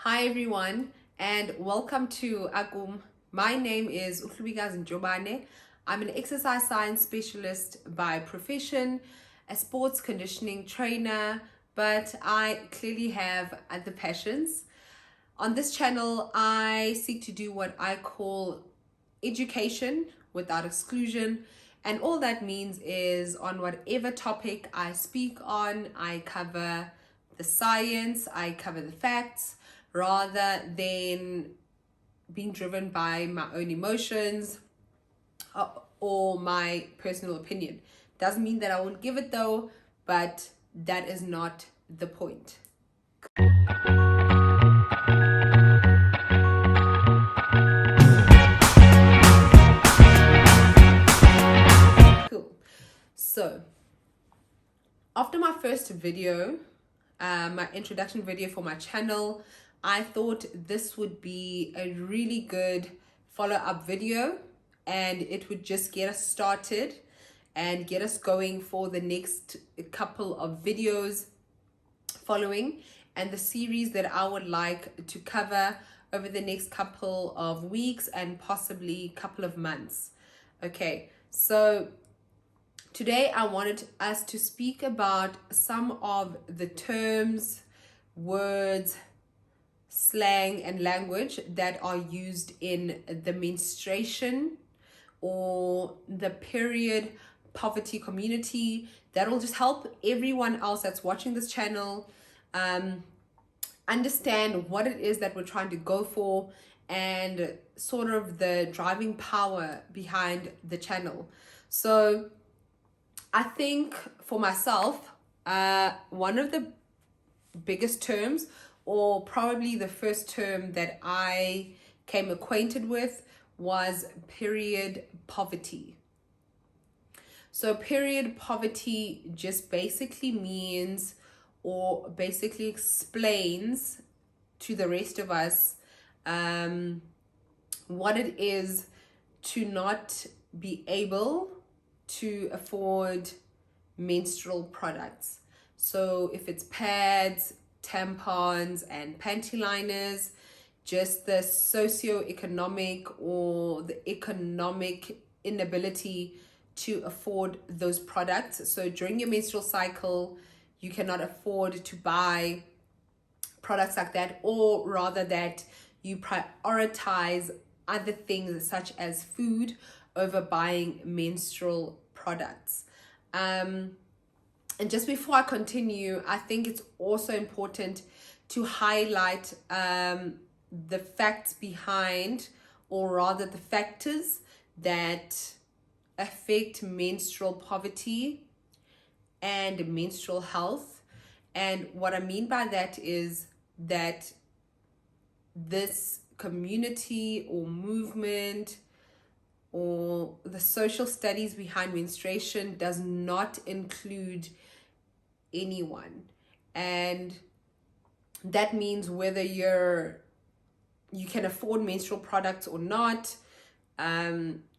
Hi everyone, and welcome to Agum. My name is Uhlubikazi Njobane. I'm an exercise science specialist by profession, a sports conditioning trainer, but I clearly have other passions. On this channel, I seek to do what I call education without exclusion. And all that means is on whatever topic I speak on, I cover the science, I cover the facts, rather than being driven by my own emotions or my personal opinion. Doesn't mean that I won't give it though, but that is not the point. Cool. So, after my first video, my introduction video for my channel, I thought this would be a really good follow-up video, and it would just get us started and get us going for the next couple of videos following, and the series that I would like to cover over the next couple of weeks and possibly couple of months. Okay, so today I wanted us to speak about some of the terms, words, slang, and language that are used in the menstruation or the period poverty community. That will just help everyone else that's watching this channel understand what it is that we're trying to go for and sort of the driving power behind the channel. So I think for myself, one of the biggest terms, or probably the first term that I came acquainted with, was period poverty. So period poverty just basically means, or basically explains to the rest of us what it is to not be able to afford menstrual products. So if it's pads, tampons, and panty liners, just the socio-economic or the economic inability to afford those products. So during your menstrual cycle, you cannot afford to buy products like that, or rather that you prioritize other things such as food over buying menstrual products. And just before I continue, I think it's also important to highlight the facts behind, or rather the factors that affect menstrual poverty and menstrual health. And what I mean by that is that this community or movement or the social studies behind menstruation does not include anyone. And that means whether you can afford menstrual products or not,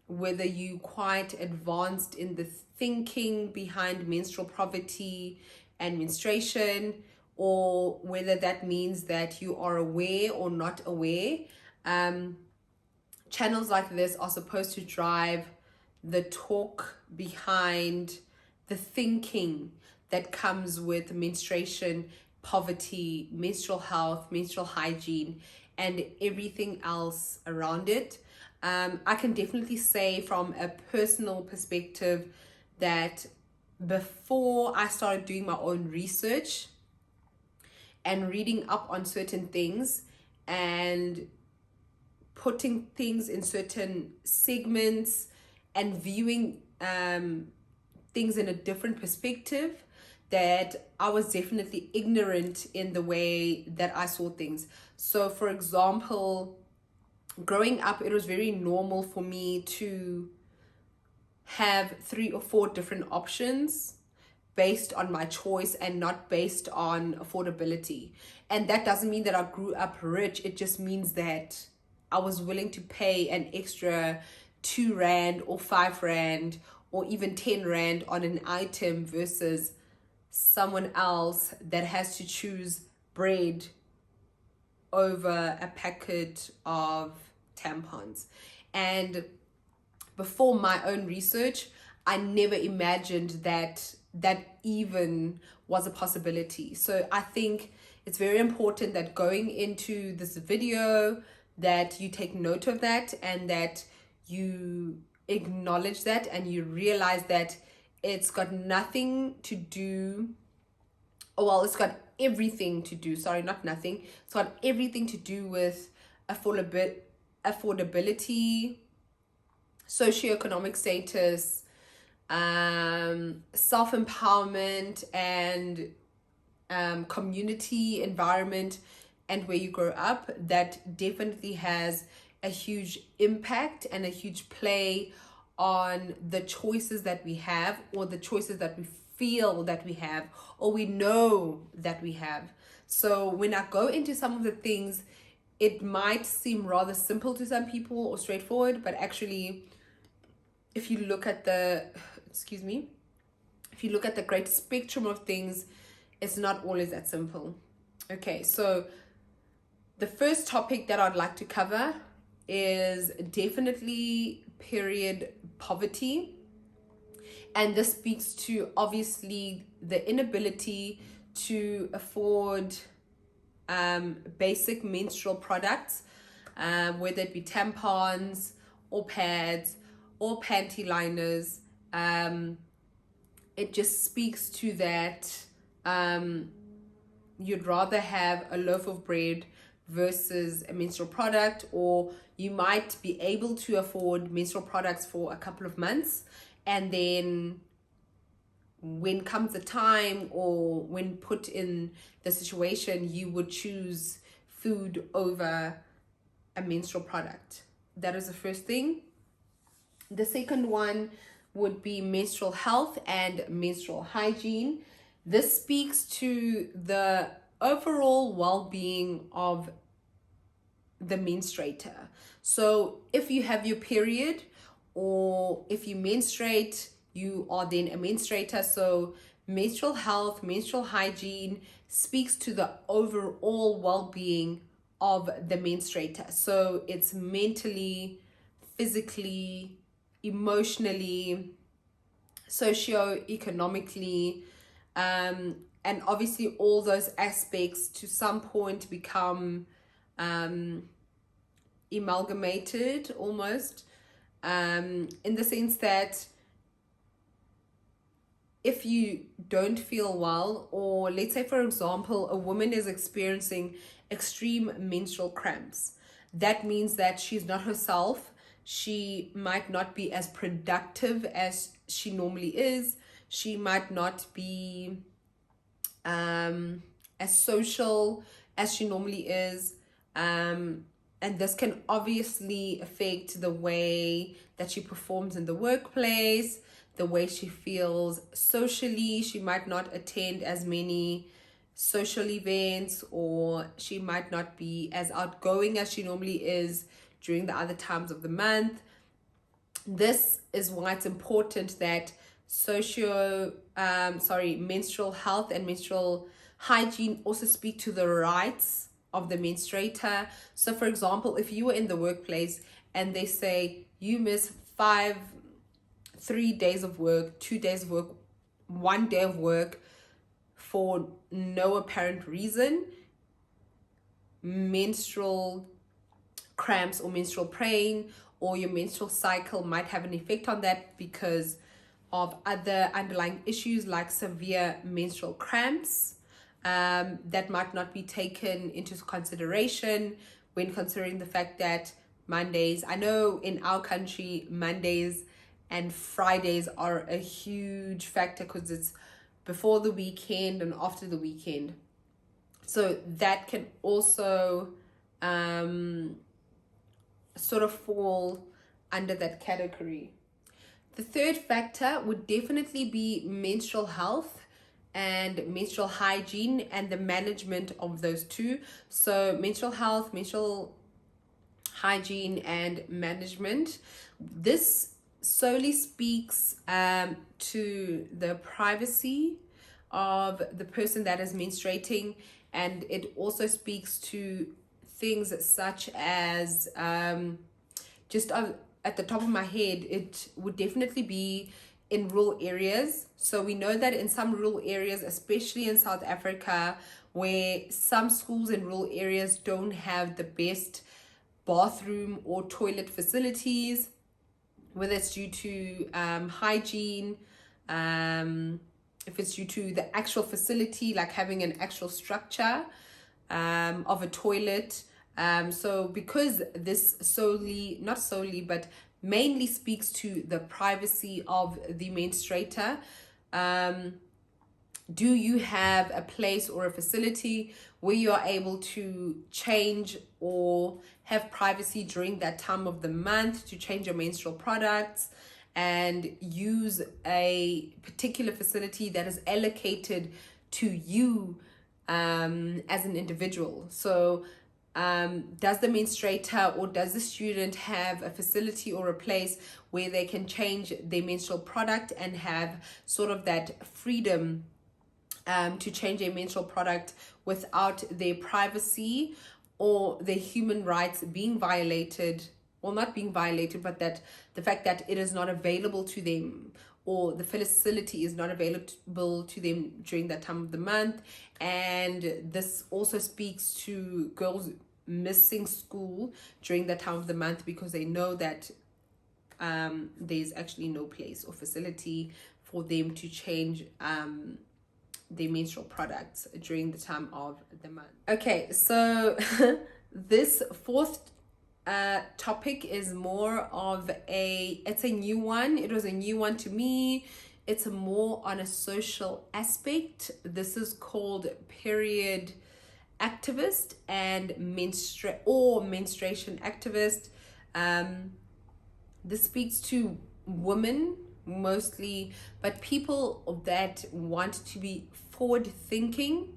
whether you quite advanced in the thinking behind menstrual poverty and menstruation, or whether that means that you are aware or not aware. Channels like this are supposed to drive the talk behind the thinking that comes with menstruation, poverty, menstrual health, menstrual hygiene, and everything else around it. I can definitely say from a personal perspective that before I started doing my own research and reading up on certain things and putting things in certain segments and viewing things in a different perspective, that I was definitely ignorant in the way that I saw things. So for example, growing up, it was very normal for me to have 3 or 4 different options based on my choice and not based on affordability. And that doesn't mean that I grew up rich. It just means that I was willing to pay an extra 2 Rand or 5 Rand or even 10 Rand on an item versus someone else that has to choose bread over a packet of tampons. And before my own research, I never imagined that that even was a possibility. So I think it's very important that going into this video that you take note of that, and that you acknowledge that, and you realize that it's got nothing to do, well, it's got everything to do, sorry, not nothing, it's got everything to do with affordability, socioeconomic status, self-empowerment, and community environment, and where you grow up. That definitely has a huge impact and a huge play on the choices that we have, or the choices that we feel that we have, or we know that we have. So when I go into some of the things, it might seem rather simple to some people or straightforward, but actually, if you look at the, if you look at the great spectrum of things, it's not always that simple. Okay, so the first topic that I'd like to cover is definitely period poverty. And this speaks to, obviously, the inability to afford basic menstrual products, whether it be tampons or pads or panty liners. It just speaks to that you'd rather have a loaf of bread versus a menstrual product, or you might be able to afford menstrual products for a couple of months, and then when comes the time, or when put in the situation, you would choose food over a menstrual product. That is the first thing. The second one would be menstrual health and menstrual hygiene. This speaks to the overall well-being of the menstruator. So if you have your period, or if you menstruate, you are then a menstruator. So menstrual health, menstrual hygiene speaks to the overall well-being of the menstruator. So it's mentally, physically, emotionally, socio-economically, and obviously all those aspects to some point become amalgamated almost, in the sense that if you don't feel well, or let's say, for example, a woman is experiencing extreme menstrual cramps, that means that she's not herself. She might not be as productive as she normally is. She might not be as social as she normally is. And this can obviously affect the way that she performs in the workplace, the way she feels socially. She might not attend as many social events, or she might not be as outgoing as she normally is during the other times of the month. This is why it's important that menstrual health and menstrual hygiene also speak to the rights of the menstruator. So for example, if you were in the workplace and they say you miss 3 days of work, 2 days of work, 1 day of work for no apparent reason, menstrual cramps or menstrual pain or your menstrual cycle might have an effect on that because of other underlying issues like severe menstrual cramps, that might not be taken into consideration when considering the fact that Mondays, I know in our country, Mondays and Fridays are a huge factor because it's before the weekend and after the weekend. So that can also sort of fall under that category. The third factor would definitely be menstrual health and menstrual hygiene and the management of those two. So menstrual health, menstrual hygiene and management. This solely speaks to the privacy of the person that is menstruating, and it also speaks to things such as just at the top of my head, it would definitely be in rural areas. So we know that in some rural areas, especially in South Africa, where some schools in rural areas don't have the best bathroom or toilet facilities, whether it's due to hygiene, if it's due to the actual facility, like having an actual structure of a toilet. So because this not solely, but mainly speaks to the privacy of the menstruator, do you have a place or a facility where you are able to change or have privacy during that time of the month to change your menstrual products and use a particular facility that is allocated to you as an individual? So does the menstruator or does the student have a facility or a place where they can change their menstrual product and have sort of that freedom to change a menstrual product without their privacy or their human rights being violated, or not being violated, but that the fact that it is not available to them, or the facility is not available to them during that time of the month? And this also speaks to girls missing school during that time of the month because they know that there's actually no place or facility for them to change their menstrual products during the time of the month. Okay, so this fourth topic is more of it's a new one. It was a new one to me. It's more on a social aspect. This is called period activist and menstruation activist. This speaks to women mostly, but people that want to be forward thinking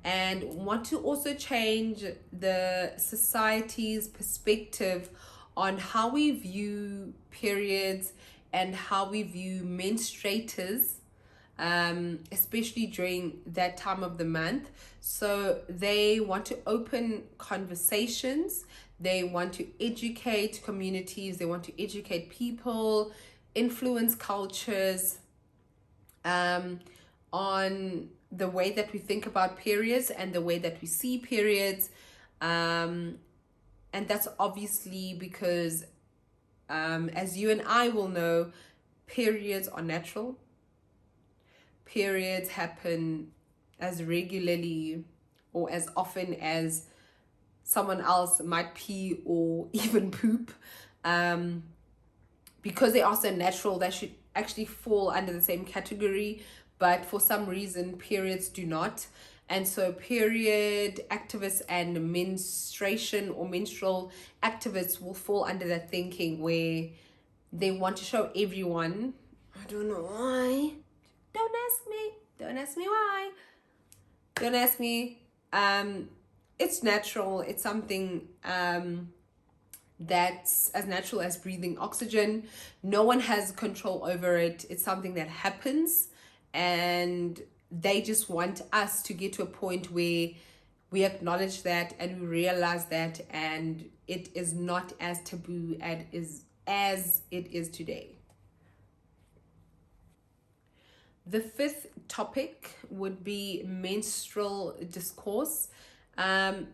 and want to also change the society's perspective on how we view periods and how we view menstruators, especially during that time of the month. So they want to open conversations, they want to educate communities, they want to educate people, influence cultures on the way that we think about periods and the way that we see periods. And that's obviously because, as you and I will know, periods are natural. Periods happen as regularly or as often as someone else might pee or even poop. Because they are so natural, they should actually fall under the same category, but for some reason periods do not. And so period activists and menstruation or menstrual activists will fall under that thinking where they want to show everyone, I don't know why, don't ask me why, don't ask me, it's natural, it's something that's as natural as breathing oxygen. No one has control over it. It's something that happens, and they just want us to get to a point where we acknowledge that and we realize that, and it is not as taboo as it is today. The fifth topic would be menstrual discourse.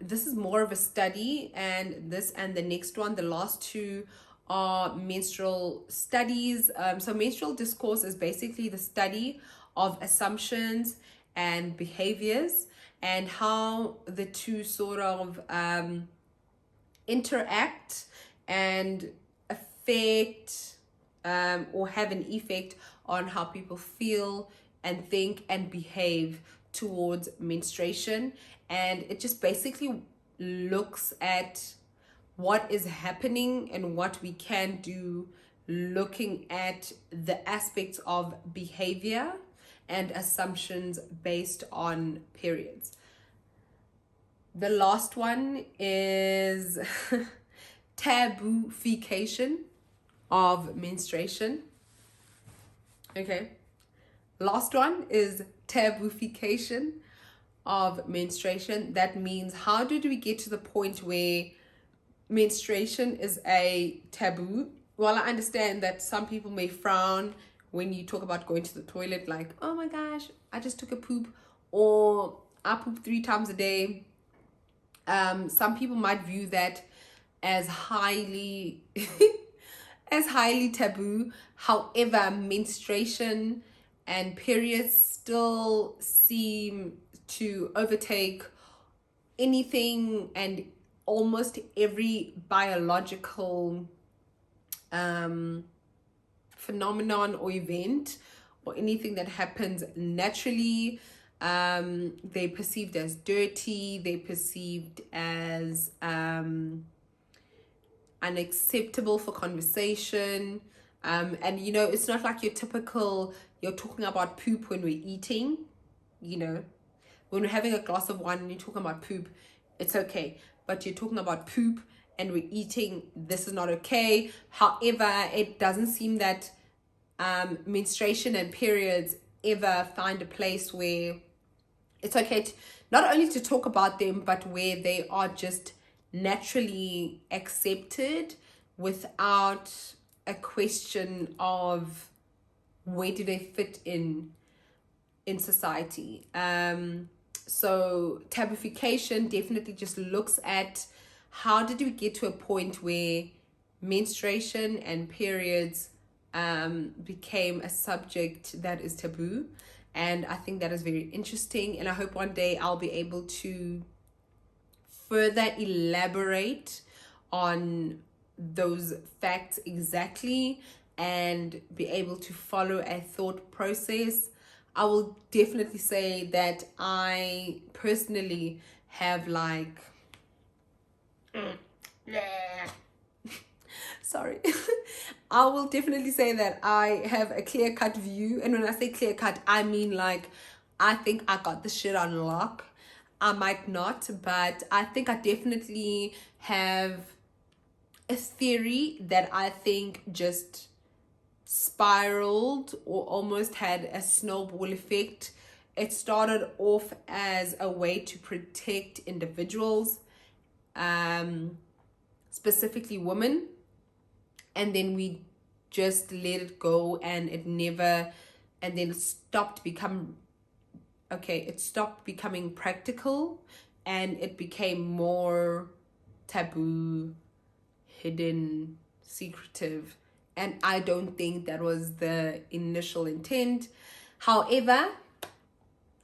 This is more of a study, and this and the next one, the last two, are menstrual studies. So menstrual discourse is basically the study of assumptions and behaviors and how the two sort of interact and affect or have an effect on how people feel and think and behave towards menstruation. And it just basically looks at what is happening and what we can do, looking at the aspects of behavior and assumptions based on periods. The last one is taboofication of menstruation. Okay. Last one is taboofication of menstruation. That means, how did we get to the point where menstruation is a taboo? Well, I understand that some people may frown when you talk about going to the toilet, like, oh my gosh, I just took a poop, or I poop 3 times a day. Some people might view that as highly as highly taboo. However, menstruation and periods still seem to overtake anything and almost every biological phenomenon or event, or anything that happens naturally. They're perceived as dirty, they're perceived as unacceptable for conversation. And you know, it's not like your typical, you're talking about poop when we're eating, you know, when we're having a glass of wine and you're talking about poop, it's okay. But you're talking about poop and we're eating, this is not okay. However, it doesn't seem that menstruation and periods ever find a place where it's okay to, not only to talk about them, but where they are just naturally accepted without a question of where do they fit in society. So taboofication definitely just looks at how did we get to a point where menstruation and periods became a subject that is taboo. And I think that is very interesting, and I hope one day I'll be able to further elaborate on those facts exactly and be able to follow a thought process. I will definitely say that I personally have like sorry. I will definitely say that I have a clear-cut view, and when I say clear-cut, I mean like I think I got the shit on lock. I might not, but I think I definitely have a theory that I think just spiraled or almost had a snowball effect. It started off as a way to protect individuals, specifically women, and then we just let it go, and it never, and then it stopped becoming practical, and it became more taboo, hidden, secretive, and I don't think that was the initial intent. However,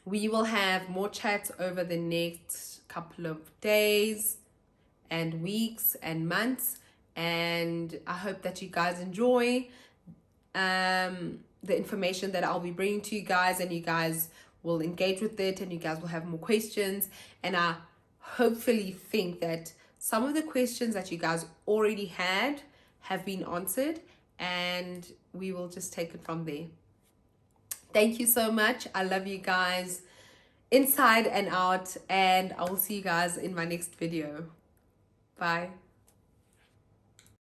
we will have more chats over the next couple of days and weeks and months, and I hope that you guys enjoy the information that I'll be bringing to you guys, and you guys will engage with it, and you guys will have more questions. And I hopefully think that some of the questions that you guys already had have been answered, and we will just take it from there. Thank you so much. I love you guys inside and out, and I will see you guys in my next video. Bye.